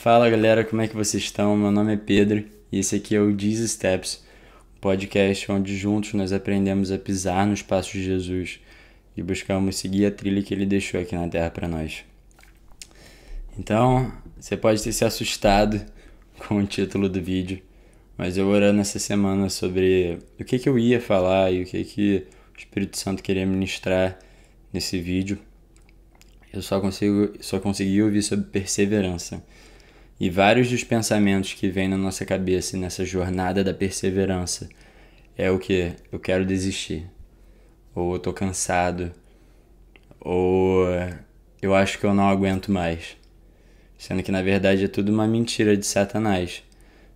Fala galera, como é que vocês estão? Meu nome é Pedro e esse aqui é o Jesus Steps, um podcast onde juntos nós aprendemos a pisar nos passos de Jesus e buscamos seguir a trilha que ele deixou aqui na Terra para nós. Então, você pode ter se assustado com o título do vídeo, mas eu orando essa semana sobre o que eu ia falar e o que o Espírito Santo queria ministrar nesse vídeo. Eu só consegui ouvir sobre perseverança. E vários dos pensamentos que vêm na nossa cabeça nessa jornada da perseverança é o que? Eu quero desistir. Ou eu tô cansado. Ou eu acho que eu não aguento mais. Sendo que na verdade é tudo uma mentira de Satanás,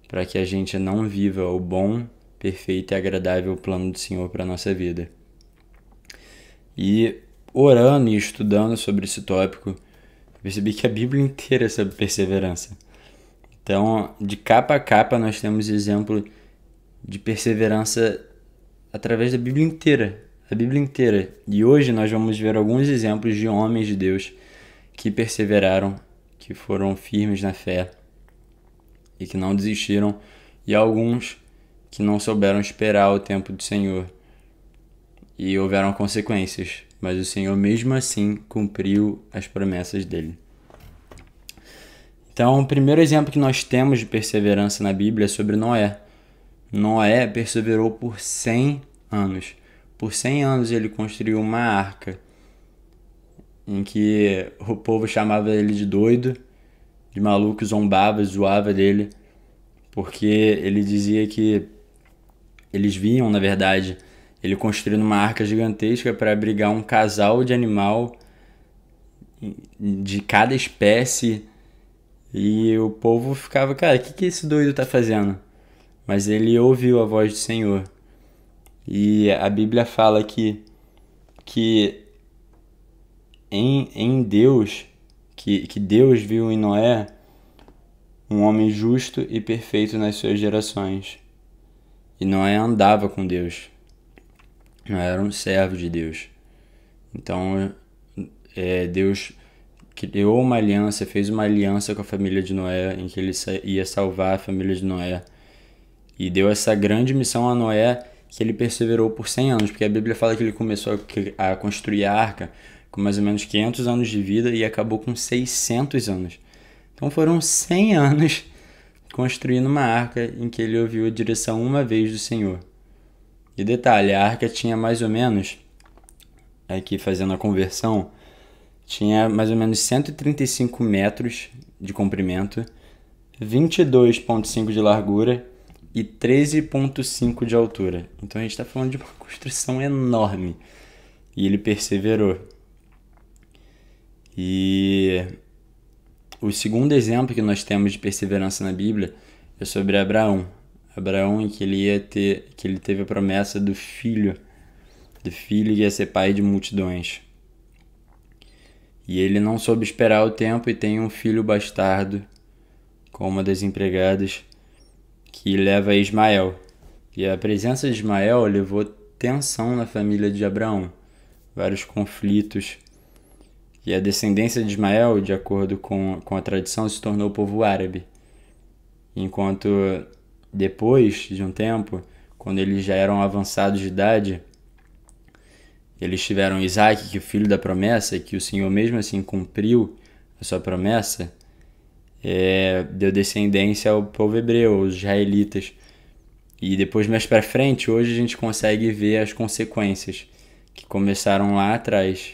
para que a gente não viva o bom, perfeito e agradável plano do Senhor para a nossa vida. E orando e estudando sobre esse tópico, percebi que a Bíblia inteira é sobre perseverança. Então, de capa a capa, nós temos exemplo de perseverança através da Bíblia inteira. A Bíblia inteira. E hoje nós vamos ver alguns exemplos de homens de Deus que perseveraram, que foram firmes na fé e que não desistiram. E alguns que não souberam esperar o tempo do Senhor. E houveram consequências. Mas o Senhor mesmo assim cumpriu as promessas dele. Então, o primeiro exemplo que nós temos de perseverança na Bíblia é sobre Noé. Noé perseverou por 100 anos. Por 100 anos ele construiu uma arca em que o povo chamava ele de doido, de maluco, zombava, zoava dele, porque ele dizia que eles viam, na verdade, ele construindo uma arca gigantesca para abrigar um casal de animal de cada espécie. E o povo ficava, cara, o que esse doido tá fazendo? Mas ele ouviu a voz do Senhor. E a Bíblia fala que em Deus, que Deus viu em Noé um homem justo e perfeito nas suas gerações. E Noé andava com Deus. Noé era um servo de Deus. Então, Deus criou uma aliança, fez uma aliança com a família de Noé, em que ele ia salvar a família de Noé. E deu essa grande missão a Noé, que ele perseverou por 100 anos, porque a Bíblia fala que ele começou a construir a arca com mais ou menos 500 anos de vida e acabou com 600 anos. Então foram 100 anos construindo uma arca em que ele ouviu a direção uma vez do Senhor. E detalhe, a arca tinha mais ou menos, aqui fazendo a conversão, tinha mais ou menos 135 metros de comprimento, 22,5 de largura e 13,5 de altura. Então a gente está falando de uma construção enorme. E ele perseverou. E o segundo exemplo que nós temos de perseverança na Bíblia é sobre Abraão. Abraão, em que ele teve a promessa do filho que ia ser pai de multidões. E ele não soube esperar o tempo e tem um filho bastardo com uma das empregadas que leva Ismael. E a presença de Ismael levou tensão na família de Abraão, vários conflitos. E a descendência de Ismael, de acordo com a tradição, se tornou o povo árabe. Enquanto depois de um tempo, quando eles já eram avançados de idade, eles tiveram Isaac, que é o filho da promessa, que o Senhor mesmo assim cumpriu a sua promessa, deu descendência ao povo hebreu, aos israelitas. E depois, mais para frente, hoje a gente consegue ver as consequências que começaram lá atrás,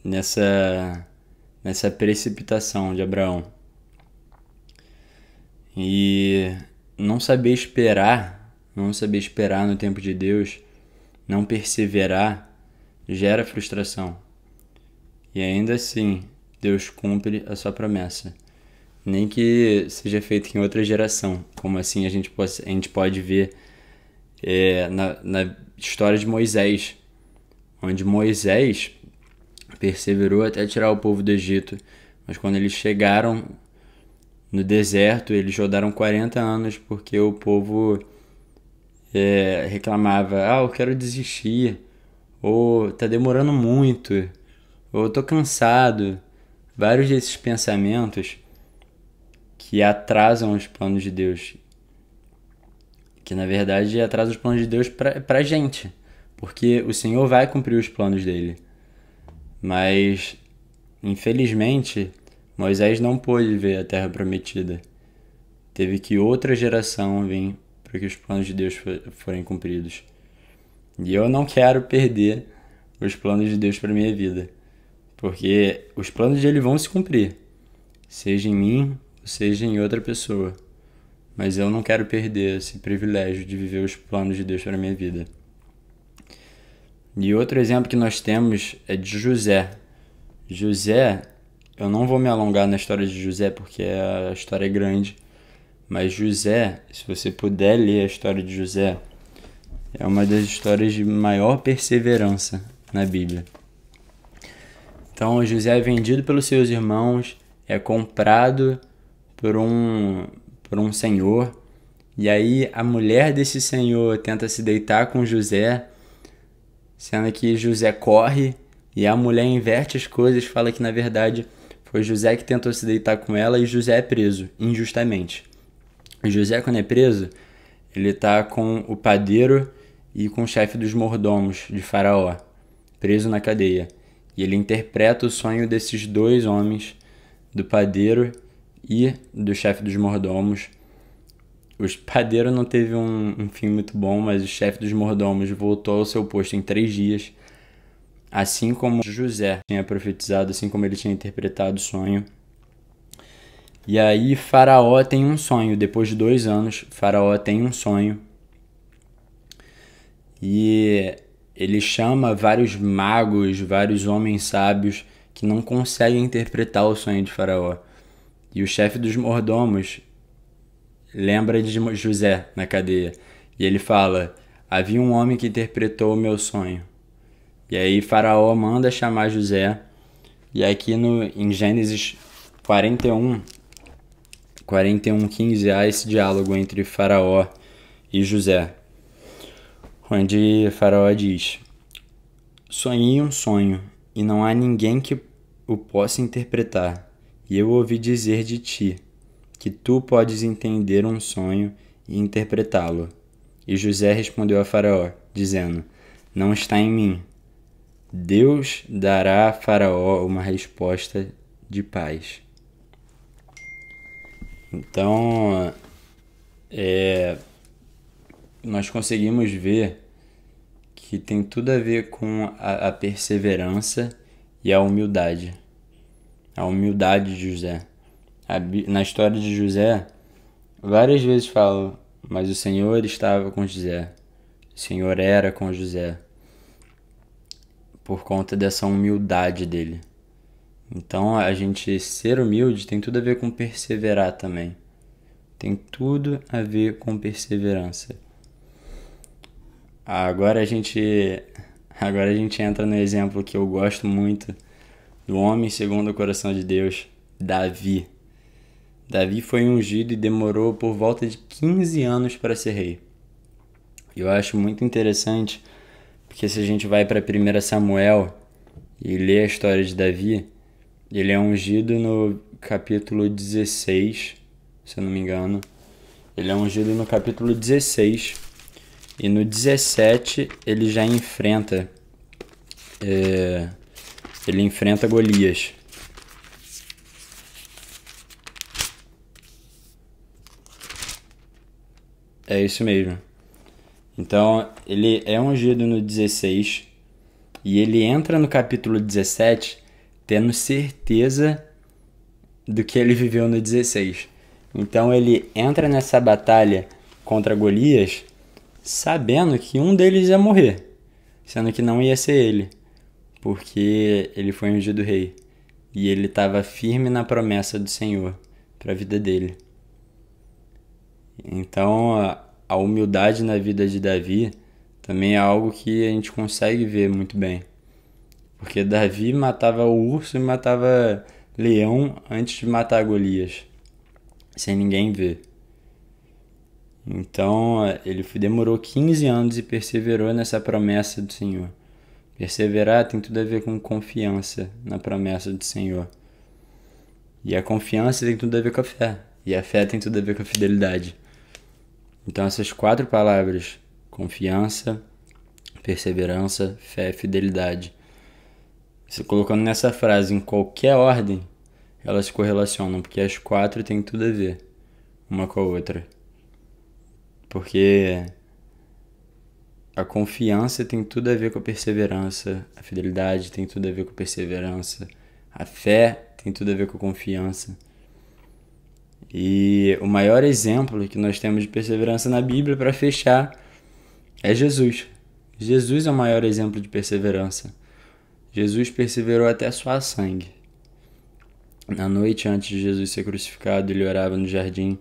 nessa precipitação de Abraão. E não saber esperar no tempo de Deus, não perseverar, gera frustração. E ainda assim, Deus cumpre a sua promessa. Nem que seja feito em outra geração. Como assim a gente pode ver na história de Moisés. Onde Moisés perseverou até tirar o povo do Egito. Mas quando eles chegaram no deserto, eles rodaram 40 anos porque o povo reclamava, eu quero desistir, ou tá demorando muito, ou eu tô cansado. Vários desses pensamentos que atrasam os planos de Deus. Que na verdade atrasam os planos de Deus pra gente. Porque o Senhor vai cumprir os planos dele. Mas, infelizmente, Moisés não pôde ver a terra prometida. Teve que outra geração vir para que os planos de Deus forem cumpridos. E eu não quero perder os planos de Deus para minha vida. Porque os planos dele vão se cumprir. Seja em mim, ou seja em outra pessoa. Mas eu não quero perder esse privilégio de viver os planos de Deus para minha vida. E outro exemplo que nós temos é de José. José, eu não vou me alongar na história de José porque a história é grande. Mas José, se você puder ler a história de José, é uma das histórias de maior perseverança na Bíblia. Então, José é vendido pelos seus irmãos, é comprado por um senhor, e aí a mulher desse senhor tenta se deitar com José, sendo que José corre, e a mulher inverte as coisas, fala que na verdade foi José que tentou se deitar com ela e José é preso, injustamente. José, quando é preso, ele tá com o padeiro e com o chefe dos mordomos de Faraó, preso na cadeia. E ele interpreta o sonho desses dois homens, do padeiro e do chefe dos mordomos. O padeiro não teve um fim muito bom, mas o chefe dos mordomos voltou ao seu posto em 3 dias, assim como José tinha profetizado, assim como ele tinha interpretado o sonho. E aí Faraó tem um sonho, depois de 2 anos, Faraó tem um sonho. E ele chama vários magos, vários homens sábios que não conseguem interpretar o sonho de Faraó. E o chefe dos mordomos lembra de José na cadeia. E ele fala, havia um homem que interpretou o meu sonho. E aí Faraó manda chamar José. E aqui em Gênesis 41:15 há esse diálogo entre Faraó e José, onde Faraó diz: sonhei um sonho, e não há ninguém que o possa interpretar, e eu ouvi dizer de ti, que tu podes entender um sonho e interpretá-lo. E José respondeu a Faraó, dizendo: não está em mim. Deus dará a Faraó uma resposta de paz. Então, nós conseguimos ver que tem tudo a ver com a perseverança e a humildade. A humildade de José. Na história de José, várias vezes fala, mas o Senhor estava com José. O Senhor era com José. Por conta dessa humildade dele. Então, a gente ser humilde tem tudo a ver com perseverar também. Tem tudo a ver com perseverança. Agora a gente entra no exemplo que eu gosto muito do homem segundo o coração de Deus, Davi. Davi foi ungido e demorou por volta de 15 anos para ser rei. Eu acho muito interessante, porque se a gente vai para 1 Samuel e lê a história de Davi, ele é ungido no capítulo 16, se eu não me engano. Ele é ungido no capítulo 16 e no 17 ele já enfrenta Golias. É isso mesmo. Então, ele é ungido no 16 e ele entra no capítulo 17 tendo certeza do que ele viveu no 16. Então, ele entra nessa batalha contra Golias sabendo que um deles ia morrer, sendo que não ia ser ele, porque ele foi ungido rei e ele estava firme na promessa do Senhor para a vida dele. Então, a humildade na vida de Davi também é algo que a gente consegue ver muito bem. Porque Davi matava o urso e matava leão antes de matar Golias, sem ninguém ver. Então, ele demorou 15 anos e perseverou nessa promessa do Senhor. Perseverar tem tudo a ver com confiança na promessa do Senhor. E a confiança tem tudo a ver com a fé. E a fé tem tudo a ver com a fidelidade. Então essas 4 palavras, confiança, perseverança, fé, fidelidade, se colocando nessa frase em qualquer ordem, elas se correlacionam, porque as 4 têm tudo a ver uma com a outra. Porque a confiança tem tudo a ver com a perseverança, a fidelidade tem tudo a ver com a perseverança, a fé tem tudo a ver com a confiança. E o maior exemplo que nós temos de perseverança na Bíblia, para fechar, é Jesus. Jesus é o maior exemplo de perseverança. Jesus perseverou até suar sangue. Na noite antes de Jesus ser crucificado, ele orava no jardim.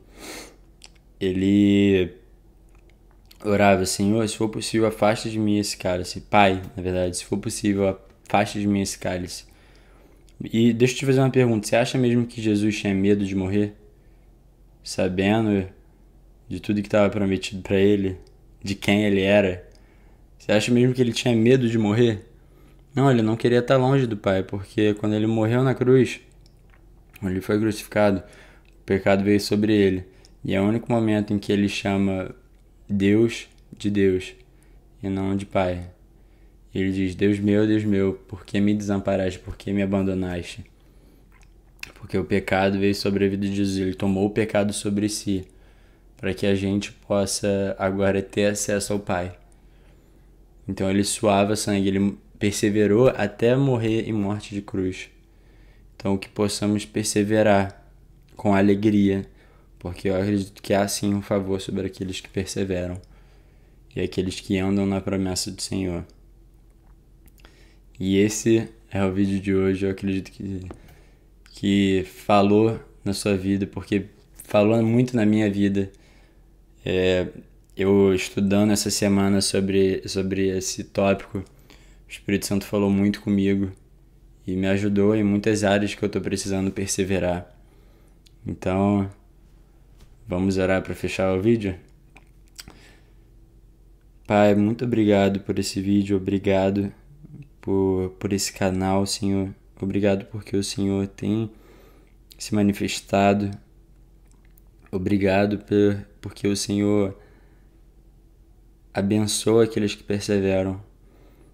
Ele orava: Senhor, se for possível, afaste de mim esse cálice. Pai, na verdade, se for possível, afaste de mim esse cálice. E deixa eu te fazer uma pergunta. Você acha mesmo que Jesus tinha medo de morrer? Sabendo de tudo que estava prometido para ele, de quem ele era? Você acha mesmo que ele tinha medo de morrer? Não, ele não queria estar longe do Pai, porque quando ele morreu na cruz, quando ele foi crucificado, o pecado veio sobre ele. E é o único momento em que ele chama Deus de Deus e não de Pai. Ele diz: Deus meu, por que me desamparaste? Por que me abandonaste? Porque o pecado veio sobre a vida de Jesus. Ele tomou o pecado sobre si, para que a gente possa agora ter acesso ao Pai. Então ele suava sangue, ele perseverou até morrer em morte de cruz. Então que possamos perseverar com alegria, porque eu acredito que há sim um favor sobre aqueles que perseveram e aqueles que andam na promessa do Senhor. E esse é o vídeo de hoje. Eu acredito que falou na sua vida, porque falou muito na minha vida. Eu estudando essa semana sobre esse tópico, o Espírito Santo falou muito comigo e me ajudou em muitas áreas que eu estou precisando perseverar. Então, vamos orar para fechar o vídeo? Pai, muito obrigado por esse vídeo, obrigado por esse canal, Senhor. Obrigado porque o Senhor tem se manifestado. Obrigado porque o Senhor abençoa aqueles que perseveram.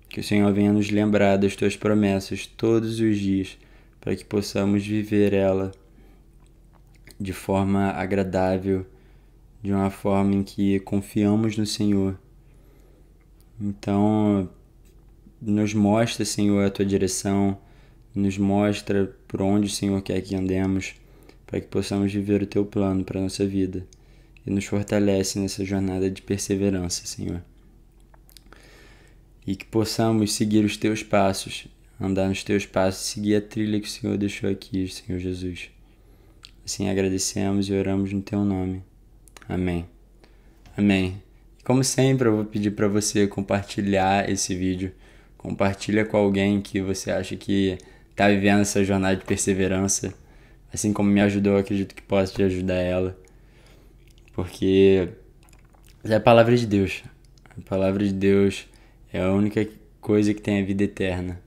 Que o Senhor venha nos lembrar das Tuas promessas todos os dias, para que possamos viver ela de forma agradável, de uma forma em que confiamos no Senhor. Então, nos mostra, Senhor, a Tua direção, nos mostra por onde o Senhor quer que andemos, para que possamos viver o Teu plano para a nossa vida. E nos fortalece nessa jornada de perseverança, Senhor. E que possamos seguir os Teus passos, andar nos Teus passos, seguir a trilha que o Senhor deixou aqui, Senhor Jesus. Assim agradecemos e oramos no Teu nome. Amém. Amém. E como sempre, eu vou pedir para você compartilhar esse vídeo. Compartilha com alguém que você acha que está vivendo essa jornada de perseverança. Assim como me ajudou, eu acredito que possa te ajudar ela. Porque é a palavra de Deus. A palavra de Deus é a única coisa que tem a vida eterna.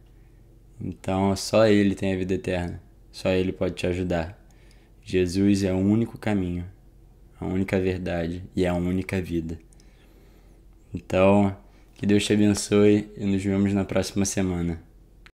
Então só Ele tem a vida eterna. Só Ele pode te ajudar. Jesus é o único caminho, a única verdade e a única vida. Então, que Deus te abençoe e nos vemos na próxima semana.